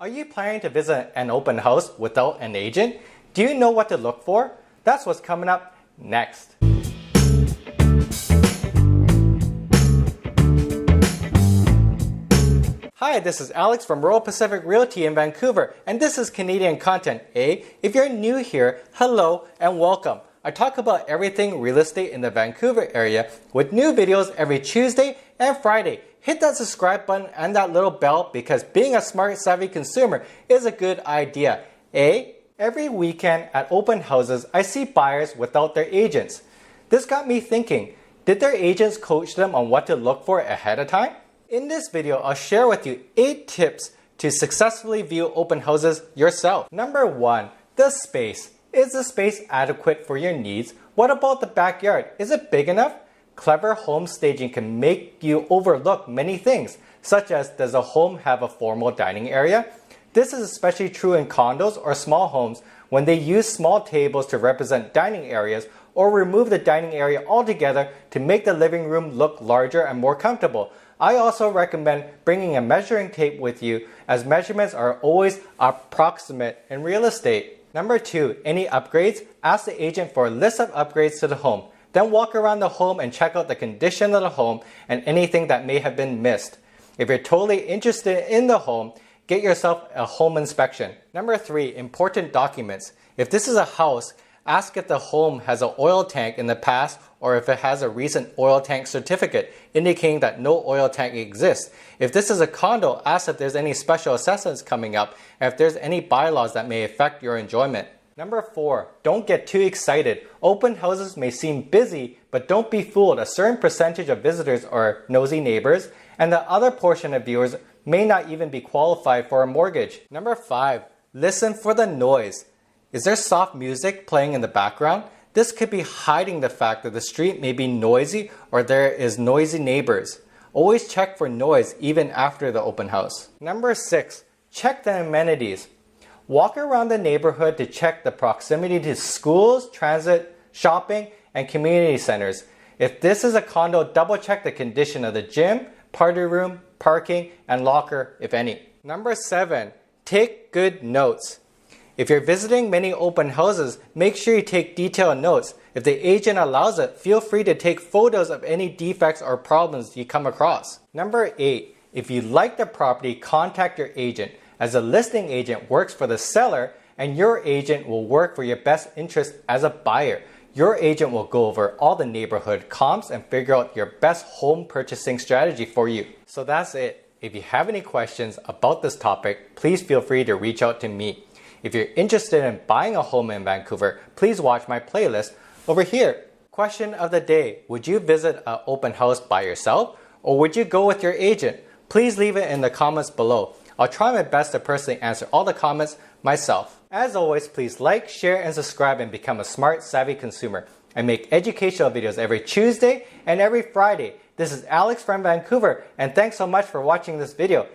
Are you planning to visit an open house without an agent? Do you know what to look for? That's what's coming up next. Hi, this is Alex from Royal Pacific Realty in Vancouver, and this is Canadian Content. If you're new here, hello and welcome. I talk about everything real estate in the Vancouver area with new videos every Tuesday and Friday. Hit that subscribe button and that little bell because being a smart, savvy consumer is a good idea. Every weekend at open houses, I see buyers without their agents. This got me thinking, did their agents coach them on what to look for ahead of time? In this video, I'll share with you 8 tips to successfully view open houses yourself. Number 1, the space. Is the space adequate for your needs? What about the backyard? Is it big enough? Clever home staging can make you overlook many things, such as does a home have a formal dining area? This is especially true in condos or small homes when they use small tables to represent dining areas or remove the dining area altogether to make the living room look larger and more comfortable. I also recommend bringing a measuring tape with you as measurements are always approximate in real estate. Number 2, any upgrades? Ask the agent for a list of upgrades to the home. Then walk around the home and check out the condition of the home and anything that may have been missed. If you're totally interested in the home, get yourself a home inspection. Number 3, important documents. If this is a house, ask if the home has an oil tank in the past or if it has a recent oil tank certificate indicating that no oil tank exists. If this is a condo, ask if there's any special assessments coming up and if there's any bylaws that may affect your enjoyment. Number 4, don't get too excited. Open houses may seem busy, but don't be fooled. A certain percentage of visitors are nosy neighbors, and the other portion of viewers may not even be qualified for a mortgage. Number 5, listen for the noise. Is there soft music playing in the background? This could be hiding the fact that the street may be noisy or there is noisy neighbors. Always check for noise even after the open house. Number 6, check the amenities. Walk around the neighborhood to check the proximity to schools, transit, shopping, and community centers. If this is a condo, double check the condition of the gym, party room, parking, and locker, if any. Number 7, take good notes. If you're visiting many open houses, make sure you take detailed notes. If the agent allows it, feel free to take photos of any defects or problems you come across. Number 8, if you like the property, contact your agent, as a listing agent works for the seller and your agent will work for your best interest as a buyer. Your agent will go over all the neighborhood comps and figure out your best home purchasing strategy for you. So that's it. If you have any questions about this topic, please feel free to reach out to me. If you're interested in buying a home in Vancouver, please watch my playlist over here. Question of the day, would you visit an open house by yourself or would you go with your agent? Please leave it in the comments below. I'll try my best to personally answer all the comments myself. As always, please like, share, and subscribe and become a smart, savvy consumer. I make educational videos every Tuesday and every Friday. This is Alex from Vancouver, and thanks so much for watching this video.